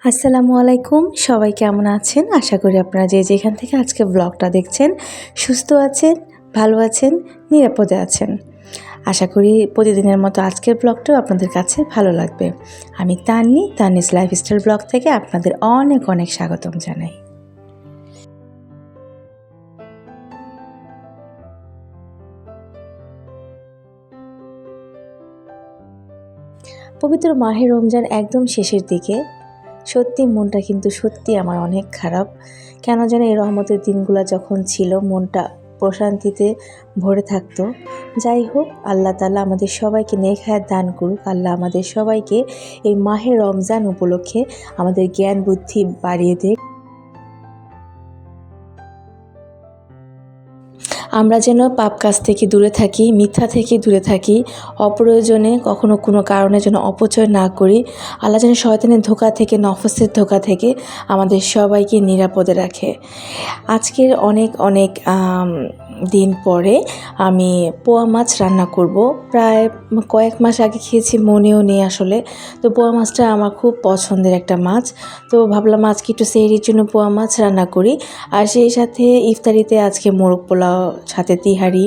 আসসালামু আলাইকুম, সবাই কেমন আছেন? আশা করি আপনারা যে যেখান থেকে আজকে ব্লগটা দেখছেন সুস্থ আছেন, ভালো আছেন, নিরাপদে আছেন। আশা করি প্রতিদিনের মতো আজকের ব্লগটাও আপনাদের কাছে ভালো লাগবে। আমি তানিস লাইফস্টাইল ব্লগ থেকে আপনাদের অনেক অনেক স্বাগতম জানাই। পবিত্র মাহে রমজান একদম শেষের দিকে। সত্যি মনটা কিন্তু সত্যি আমার অনেক খারাপ। কেন যেন এই রহমতের দিনগুলো যখন ছিল মনটা প্রশান্তিতে ভরে থাকতো। যাই হোক, আল্লাহ তাআলা আমাদের সবাইকে নেক হায়াত দান করুক। আল্লাহ আমাদের সবাইকে এই মাহে রমজান উপলক্ষে আমাদের জ্ঞান বুদ্ধি বাড়িয়ে দেয়। আমরা যেন পাপ কাজ থেকে দূরে থাকি, মিথ্যা থেকে দূরে থাকি, অপ্রয়োজনে কখনো কোনো কারণে যেন অপচয় না করি। আল্লাহ যেন শয়তানের ধোঁকা থেকে, নফসের ধোঁকা থেকে আমাদের সবাইকে নিরাপদে রাখে। আজকের অনেক অনেক দিন পরে আমি পোয়া মাছ রান্না করব। প্রায় কয়েক মাস আগে খেয়েছি, মনেও নেই আসলে। তো পোয়া মাছটা আমার খুব পছন্দের একটা মাছ। তো ভাবলাম আজকে একটু সেহরির জন্য পোয়া মাছ রান্না করি। আর সেই সাথে ইফতারিতে আজকে মোরগ পোলাও, সাথে তিহারি,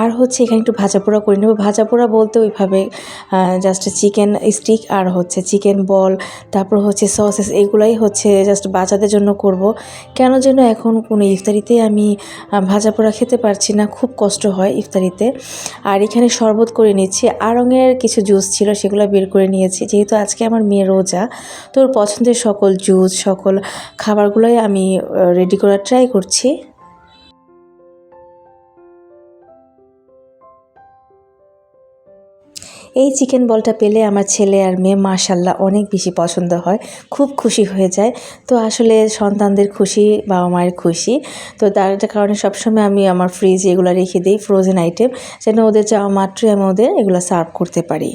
আর হচ্ছে এখানে একটু ভাজা পোড়া করে নেব। ভাজা পোড়া বলতে ওইভাবে জাস্ট চিকেন স্টিক আর হচ্ছে চিকেন বল, তারপর হচ্ছে সসেস, এগুলাই হচ্ছে জাস্ট বাচ্চাদের জন্য করব। কেন যেন এখন কোনো ইফতারিতে আমি ভাজা পোড়া খেতে পারছি না, খুব কষ্ট হয় ইফতারিতে। আর এখানে শরবত করে নিচ্ছি, আড়ঙের কিছু জুস ছিল সেগুলো বের করে নিয়েছি, যেহেতু আজকে আমার মেয়ে রোজা। তো ওর পছন্দের সকল জুস, সকল খাবারগুলোই আমি রেডি করার ট্রাই করছি। এই চিকেন বলটা পেলে আমার ছেলে আর মেয়ে মাশাআল্লাহ অনেক বেশি পছন্দ হয়, খুব খুশি হয়ে যায়। তো আসলে সন্তানদের খুশি বাবা মায়ের খুশি। তো তার কারণে সবসময় আমি আমার ফ্রিজে এগুলো রেখে দিই, ফ্রোজেন আইটেম, যেন ওদের চাওয়া মাত্রই আমি ওদের এগুলো সার্ভ করতে পারি।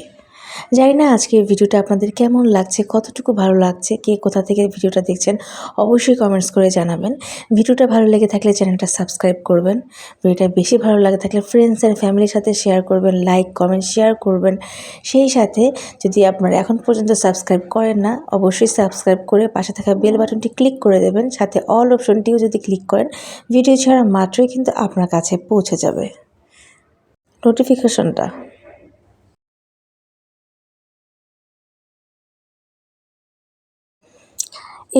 জানি না আজকের ভিডিওটা আপনাদের কেমন লাগছে, কতটুকু ভালো লাগছে, কে কোথা থেকে ভিডিওটা দেখছেন অবশ্যই কমেন্টস করে জানাবেন। ভিডিওটা ভালো লেগে থাকলে চ্যানেলটা সাবস্ক্রাইব করবেন। ভিডিওটা বেশি ভালো লাগে থাকলে ফ্রেন্ডস অ্যান্ড ফ্যামিলির সাথে শেয়ার করবেন, লাইক কমেন্ট শেয়ার করবেন। সেই সাথে যদি আপনারা এখন পর্যন্ত সাবস্ক্রাইব করেন না, অবশ্যই সাবস্ক্রাইব করে পাশে থাকা বেল বাটনটি ক্লিক করে দেবেন। সাথে অল অপশনটিও যদি ক্লিক করেন, ভিডিও ছাড়া মাত্রই কিন্তু আপনার কাছে পৌঁছে যাবে নোটিফিকেশনটা।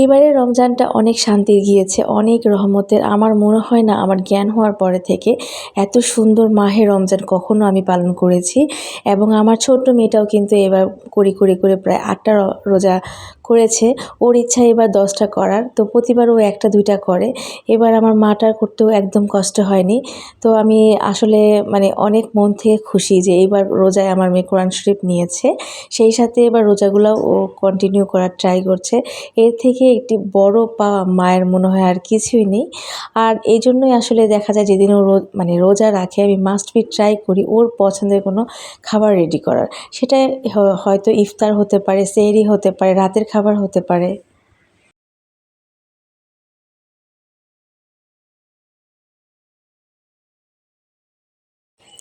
এইবারের রমজানটা অনেক শান্তির গিয়েছে, অনেক রহমতের। আমার মনে হয় না আমার জ্ঞান হওয়ার পরে থেকে এত সুন্দর মাহে রমজান কখনো আমি পালন করেছি। এবং আমার ছোট্ট মেয়েটাও কিন্তু এবার করে প্রায় 8টা রোজা করেছে। ওর ইচ্ছা এবার 10টা করার, তো প্রতিবার ও 1টা 2টা করে। এবার আমার মাটার করতেও একদম কষ্ট হয়নি। তো আমি আসলে মানে অনেক মন থেকে খুশি যে এইবার রোজায় আমার মেয়ে কোরআন শরীফ নিয়েছে। সেই সাথে এবার রোজাগুলোও ও কন্টিনিউ করার ট্রাই করছে। এর থেকে একটি বড় পাওয়া মায়ের মনে হয় আর কিছুই নেই। আর এই জন্যই আসলে দেখা যায় যেদিন ও মানে রোজা রাখে, আমি মাস্ট বি ট্রাই করি ওর পছন্দের কোনো খাবার রেডি করার। সেটা হয়তো ইফতার হতে পারে, সেহরি হতে পারে, রাতের খাবার হতে পারে।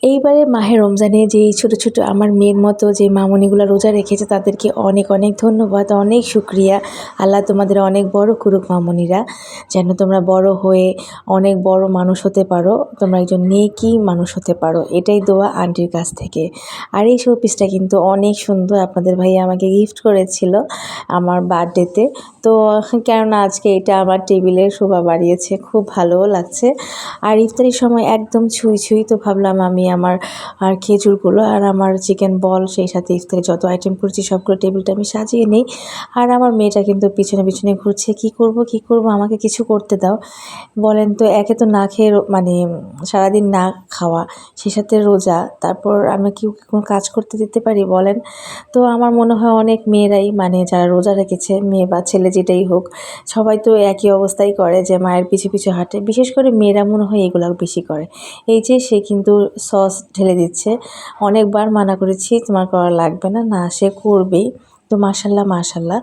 এইবারে মাহে রমজানে যেই ছোট, ছোট আমার মেয়ের মতো যে মামুনিগুলা রোজা রেখেছে তাদেরকে অনেক, অনেক ধন্যবাদ, অনেক শুকরিয়া। আল্লাহ তোমাদের অনেক বড় করুক মামুনিরা। যেন তোমরা বড় হয়ে অনেক বড় মানুষ হতে পারো। তোমরা একজন নেকি মানুষ হতে পারো। এটাই দোয়া আন্টির কাছ থেকে। আর এই শোপিসটা কিন্তু অনেক সুন্দর। আপনাদের ভাইয়া আমাকে গিফট করেছিল আমার বার্থডেতে। তো কেননা আজকে এটা আমার টেবিলের শোভা বাড়িয়েছে, খুব ভালোও লাগছে। আর ইফতারির সময় একদম ছুঁই ছুঁই, তো ভাবলাম আমি আমার খেজুরগুলো আর আমার চিকেন বল, সেই সাথে ইফতারি যত আইটেম করেছি সবগুলো টেবিলটা আমি সাজিয়ে নিই। আর আমার মেয়েটা কিন্তু পিছনে পিছনে ঘুরছে, কি করব কি করব, আমাকে কিছু করতে দাও। বলেন তো, একে তো না খেয়ে মানে সারাদিন না খাওয়া, সেই সাথে রোজা, তারপর আমি কি কোনো কাজ করতে দিতে পারি বলেন? তো আমার মনে হয় অনেক মেয়েরাই মানে যারা রোজা রেখেছে, মেয়ে বা ছেলে যেটাই হোক, সবাই তো একই অবস্থাই করে যে মায়ের পিছু পিছু হাঁটে। বিশেষ করে মেয়েরা মনে হয় এগুলো বেশি করে। এই যে সে কিন্তু সস ঢেলে দিচ্ছে, অনেকবার মানা করেছি তোমার করা লাগবে না, না সে করবেই। তো মাশাল্লাহ মাশাল্লাহ।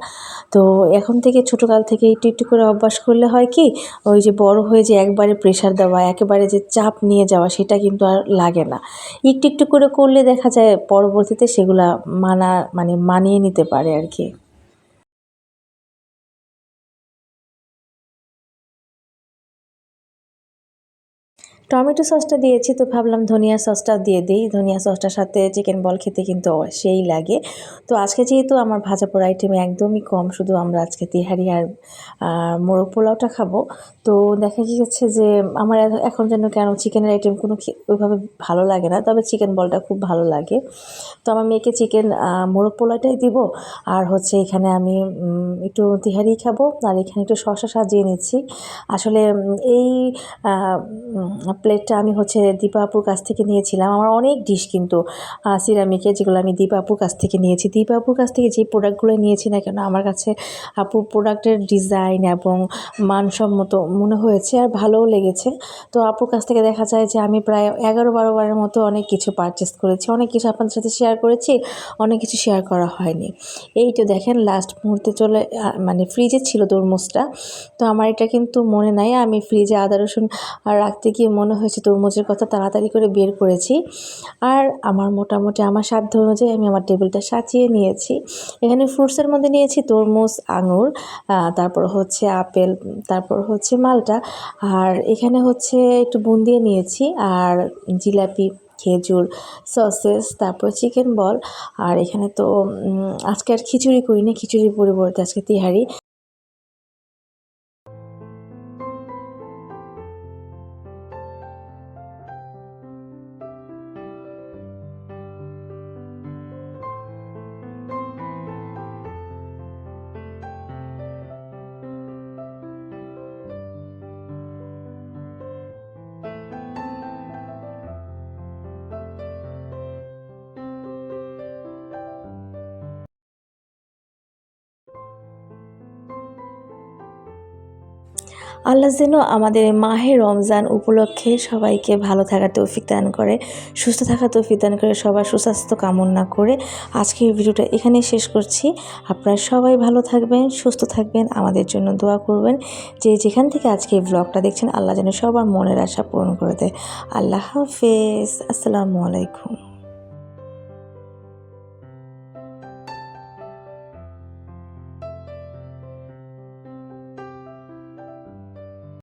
তো এখন থেকে ছোটোকাল থেকে একটু একটু করে অভ্যাস করলে হয় কি, ওই যে বড় হয়ে যে একবারে প্রেশার দেওয়া, একেবারে যে চাপ নিয়ে যাওয়া, সেটা কিন্তু আর লাগে না। একটু একটু করে করলে দেখা যায় পরবর্তীতে সেগুলা মানা মানে মানিয়ে নিতে পারে আর কি। টমেটো সসটা দিয়েছি, তো ভাবলাম ধনিয়া সসটাও দিয়ে দিই। ধনিয়া সসটার সাথে চিকেন বল খেতে কিন্তু সেই লাগে। তো আজকে যেহেতু আমার ভাজা পোড়া আইটেম একদমই কম, শুধু আমরা আজকে তেহারি আর মোরগ পোলাওটা খাবো। তো দেখা গিয়েছে যে আমার এখন যেন কেন চিকেনের আইটেম কোনো ওইভাবে ভালো লাগে না, তবে চিকেন বলটা খুব ভালো লাগে। তো আমার মেয়েকে চিকেন মোরগ পোলাওটাই দিব, আর হচ্ছে এখানে আমি একটু তেহারি খাবো, আর এখানে একটু শসা সাজিয়ে নিচ্ছি। আসলে এই প্লেটটা আমি হচ্ছে দীপা আপুর কাছ থেকে নিয়েছিলাম। আমার অনেক ডিশ কিন্তু সিরামিকের, যেগুলো আমি দীপা আপুর কাছ থেকে নিয়েছি। দীপা আপুর কাছ থেকে যে প্রোডাক্টগুলো নিয়েছি না কেন, আমার কাছে আপুর প্রোডাক্টের ডিজাইন এবং মানসম্মত মনে হয়েছে, আর ভালোও লেগেছে। তো আপুর কাছ থেকে দেখা যায় যে আমি প্রায় 11-12 বারের মতো অনেক কিছু পারচেস করেছি, অনেক কিছু আপনাদের সাথে শেয়ার করেছি, অনেক কিছু শেয়ার করা হয়নি। এই তো দেখেন লাস্ট মুহূর্তে চলে মানে ফ্রিজে ছিল তরমুজটা, তো আমার এটা কিন্তু মনে নাই, আমি ফ্রিজে আদা রসুন রাখতে গিয়ে মনে হয়েছে তরমুজের কথা, তাড়াতাড়ি করে বের করেছি। আর আমার মোটামুটি আমার সাধ্য অনুযায়ী আমি আমার টেবিলটা সাজিয়ে নিয়েছি। এখানে ফ্রুটসের মধ্যে নিয়েছি তরমুজ, আঙুর, তারপর হচ্ছে আপেল, তারপর হচ্ছে মালটা, আর এখানে হচ্ছে একটু বুন্দিয়ে নিয়েছি, আর জিলাপি, খেজুর, সসেস, তারপর চিকেন বল। আর এখানে তো আজকে আর খিচুড়ি করিনি, খিচুড়ির পরিবর্তে আজকে তেহারি। আল্লাহ যেন আমাদের মাহে রমজান উপলক্ষে সবাইকে ভালো থাকার তৌফিক দান করে, সুস্থ থাকার তৌফিক দান করে, সবার সুস্বাস্থ্য কামনা করে আজকের ভিডিওটা এখানেই শেষ করছি। আপনারা সবাই ভালো থাকবেন, সুস্থ থাকবেন, আমাদের জন্য দোয়া করবেন। যে যেখান থেকে আজকে এই ব্লগটা দেখছেন, আল্লাহ যেন সবার মনের আশা পূরণ করে দেয়। আল্লাহ হাফেজ, আসসালামু আলাইকুম।